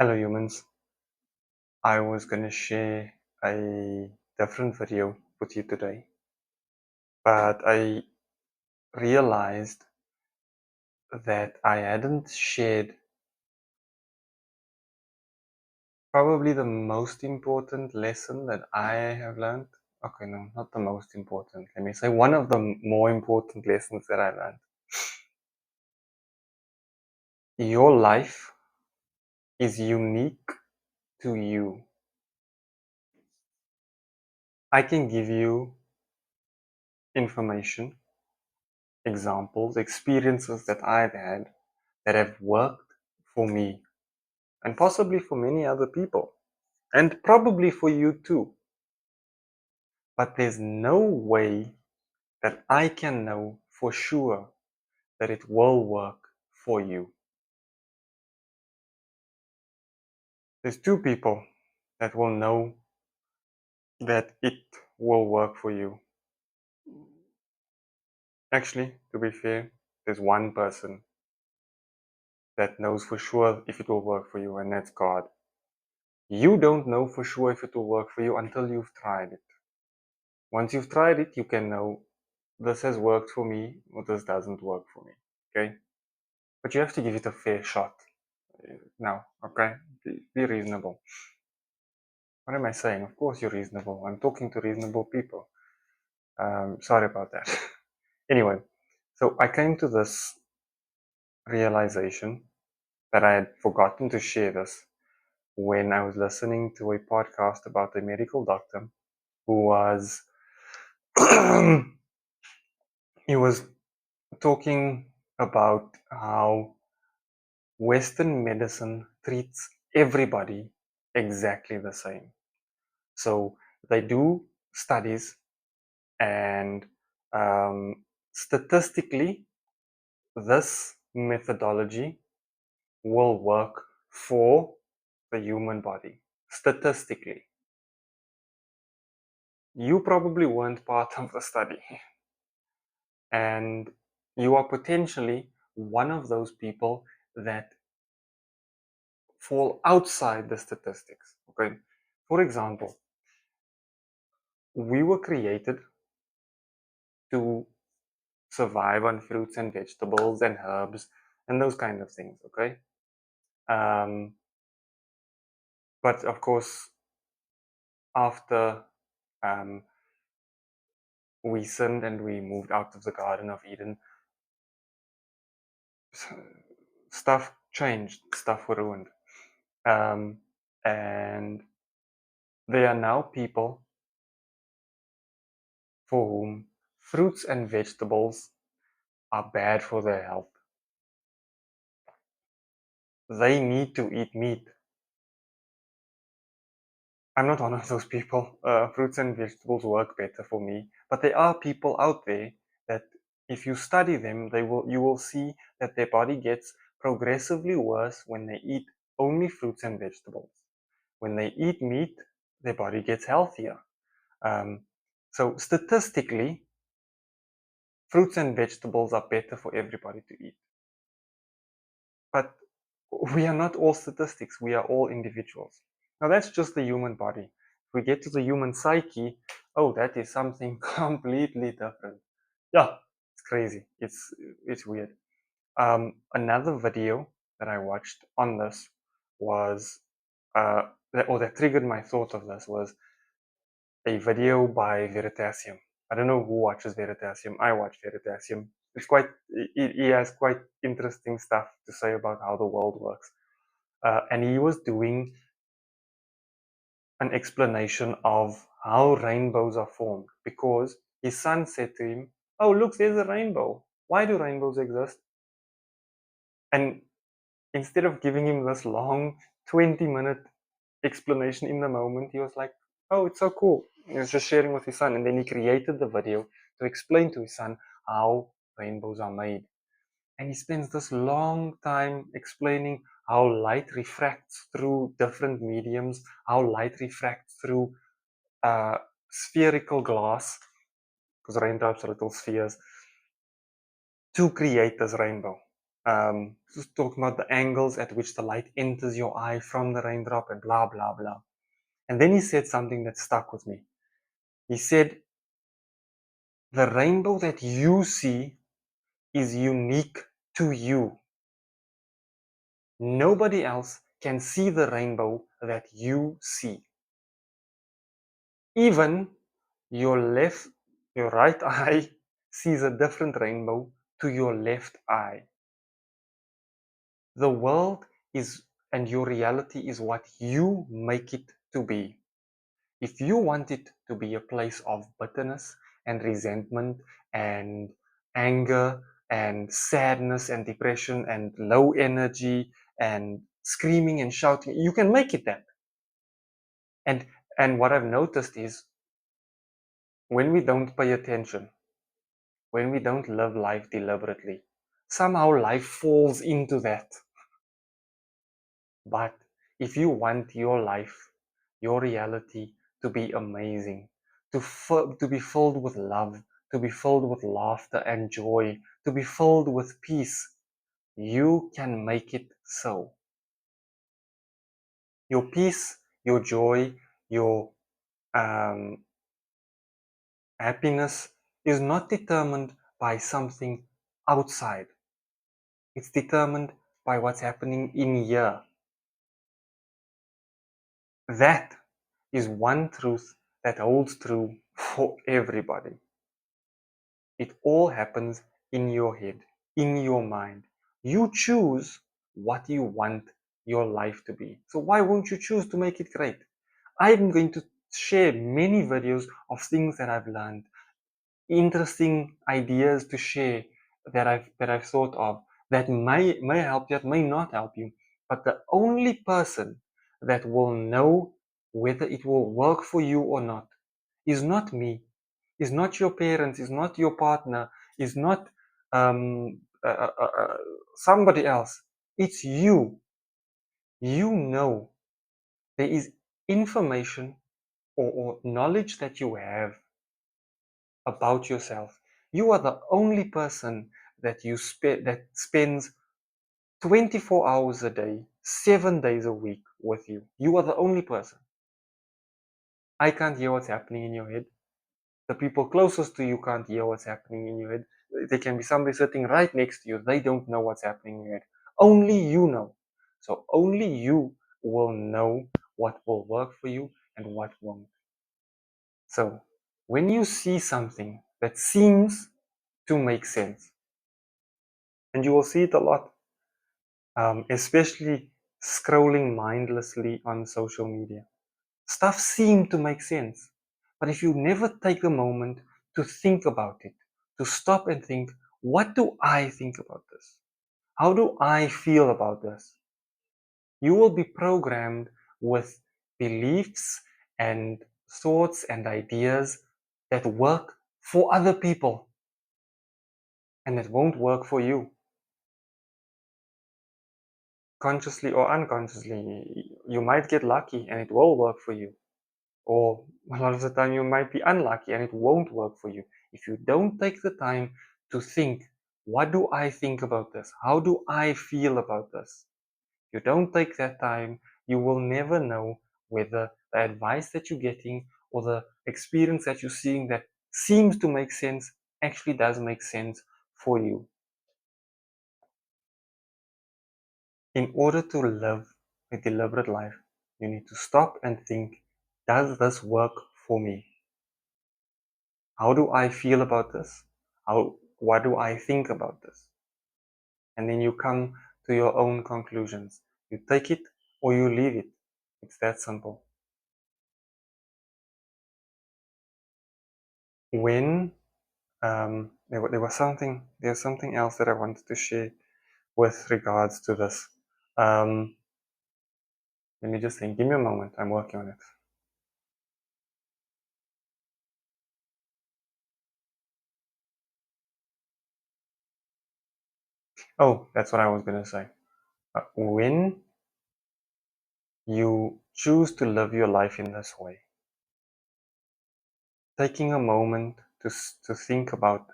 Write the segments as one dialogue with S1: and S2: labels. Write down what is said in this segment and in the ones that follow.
S1: Hello humans, I was gonna share a different video with you today, but I realized that I hadn't shared probably the most important lesson that I have learned. Okay, no, not the most important. Let me say one of the more important lessons that I learned. Your life is unique to you. I can give you information, examples, experiences that I've had that have worked for me and possibly for many other people, and probably for you too. But there's no way that I can know for sure that it will work for you. There's two people that will know that it will work for you. Actually, to be fair, there's one person that knows for sure if it will work for you, and that's God. You don't know for sure if it will work for you until you've tried it. Once you've tried it, you can know this has worked for me or this doesn't work for me. Okay? But you have to give it a fair shot. Now, okay? Be reasonable. What am I saying? Of course you're reasonable. I'm talking to reasonable people. Sorry about that. Anyway, so I came to this realization that I had forgotten to share this when I was listening to a podcast about a medical doctor who was he was talking about how Western medicine treats everybody exactly the same. So they do studies, and statistically, this methodology will work for the human body. Statistically, you probably weren't part of the study, and you are potentially one of those people that fall outside the statistics. Okay, for example, we were created to survive on fruits and vegetables and herbs and those kind of things. Okay, um, but of course, after um, we sinned and we moved out of the Garden of Eden, stuff changed, stuff were ruined, and there are now people for whom fruits and vegetables are bad for their health. They need to eat meat. I'm not one of those people. Fruits and vegetables work better for me, but there are people out there that, if you study them, you will see that their body gets progressively worse when they eat only fruits and vegetables. When they eat meat, their body gets healthier. Um, so statistically, fruits and vegetables are better for everybody to eat. But we are not all statistics. We are all individuals. Now that's just the human body. If we get to the human psyche, oh, that is something completely different. Yeah, it's crazy. It's weird. Another video that I watched on this was, that triggered my thought of this was a video by Veritasium. I don't know who watches Veritasium. I watch Veritasium. He has quite interesting stuff to say about how the world works. And he was doing an explanation of how rainbows are formed, because his son said to him, "Oh, look, there's a rainbow. Why do rainbows exist?" And instead of giving him this long 20-minute explanation in the moment, he was like, "Oh, it's so cool." He was just sharing with his son, and then he created the video to explain to his son how rainbows are made. And he spends this long time explaining how light refracts through different mediums, how light refracts through spherical glass, because raindrops are little spheres, to create this rainbow. just talking about the angles at which the light enters your eye from the raindrop and blah, blah, blah. And then he said something that stuck with me. He said, the rainbow that you see is unique to you. Nobody else can see the rainbow that you see. Even your right eye sees a different rainbow to your left eye. The world is, and your reality is what you make it to be. If you want it to be a place of bitterness and resentment and anger and sadness and depression and low energy and screaming and shouting, you can make it that. And and what I've noticed is when we don't pay attention, when we don't live life deliberately, somehow life falls into that. But if you want your life, your reality to be amazing, to be filled with love, to be filled with laughter and joy, to be filled with peace, you can make it so. Your peace, your joy, your um, happiness is not determined by something outside. It's determined by what's happening in here. That is one truth that holds true for everybody. It all happens in your head, in your mind. You choose what you want your life to be. So why won't you choose to make it great? I'm going to share many videos of things that I've learned, interesting ideas to share that I've thought of that may help you, that may not help you. But the only person that will know whether it will work for you or not is not me, is not your parents, is not your partner, is not somebody else. It's you. You know there is information or knowledge that you have about yourself. You are the only person that spends 24 hours a day, 7 days a week with you. You are the only person. I can't hear what's happening in your head. The people closest to you can't hear what's happening in your head. There can be somebody sitting right next to you. They don't know what's happening in your head. Only you know. So only you will know what will work for you and what won't. So when you see something that seems to make sense, and you will see it a lot, especially scrolling mindlessly on social media. Stuff seems to make sense, but if you never take a moment to think about it, to stop and think, what do I think about this? How do I feel about this? You will be programmed with beliefs and thoughts and ideas that work for other people and it won't work for you. Consciously or unconsciously, you might get lucky and it will work for you. Or a lot of the time, you might be unlucky and it won't work for you. If you don't take the time to think, what do I think about this? How do I feel about this? You don't take that time, you will never know whether the advice that you're getting or the experience that you're seeing that seems to make sense actually does make sense for you. In order to live a deliberate life, you need to stop and think, does this work for me? How do I feel about this? What do I think about this? And then you come to your own conclusions. You take it or you leave it. It's that simple. When there's something else that I wanted to share with regards to this. Um, Let me just think. Give me a moment. I'm working on it. Oh, that's what I was gonna say. When you choose to live your life in this way, taking a moment to think about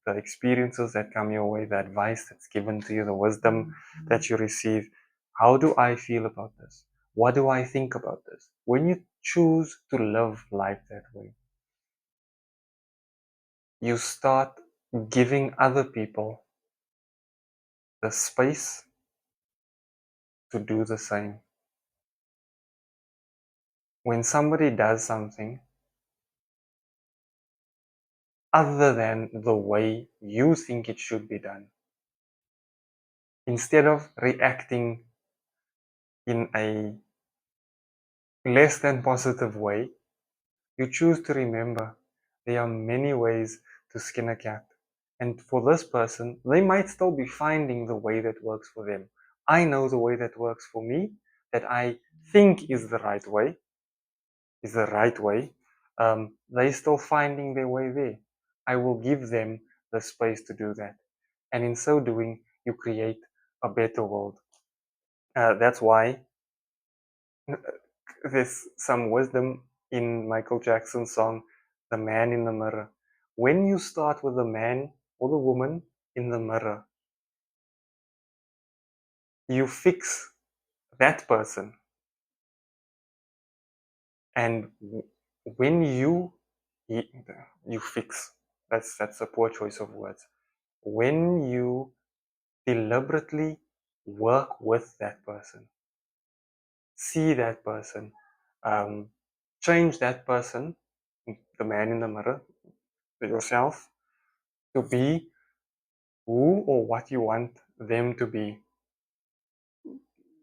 S1: the experiences that come your way, the advice that's given to you, the wisdom that you receive. How do I feel about this? What do I think about this? When you choose to live life that way, you start giving other people the space to do the same. When somebody does something other than the way you think it should be done, instead of reacting in a less than positive way, you choose to remember there are many ways to skin a cat. And for this person, they might still be finding the way that works for them. I know the way that works for me, that I think is the right way, is the right way. They're still finding their way there. I will give them the space to do that. And in so doing, you create a better world. That's why there's some wisdom in Michael Jackson's song, The Man in the Mirror. When you start with the man or the woman in the mirror, you fix that person. And when you fix, that's a poor choice of words. When you deliberately work with that person, see that person, um, change that person, the man in the mirror, yourself, to be who or what you want them to be.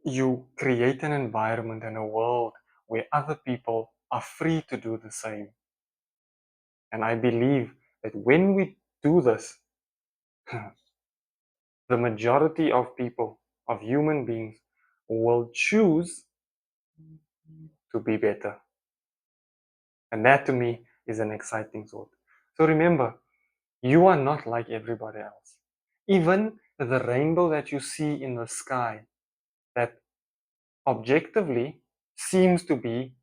S1: You create an environment and a world where other people are free to do the same. And I believe that when we do this, the majority of people, of human beings, will choose to be better. And that to me is an exciting thought. So remember, you are not like everybody else. Even the rainbow that you see in the sky, that objectively seems to be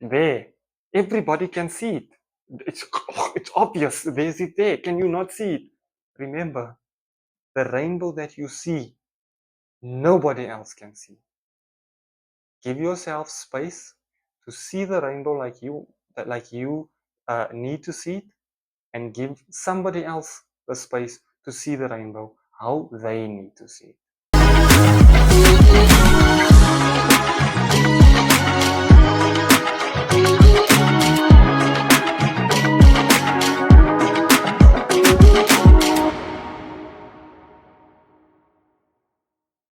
S1: there, everybody can see it. It's obvious. There's it there. Can you not see it? Remember, the rainbow that you see, nobody else can see. Give yourself space to see the rainbow like you need to see it, and give somebody else the space to see the rainbow how they need to see it.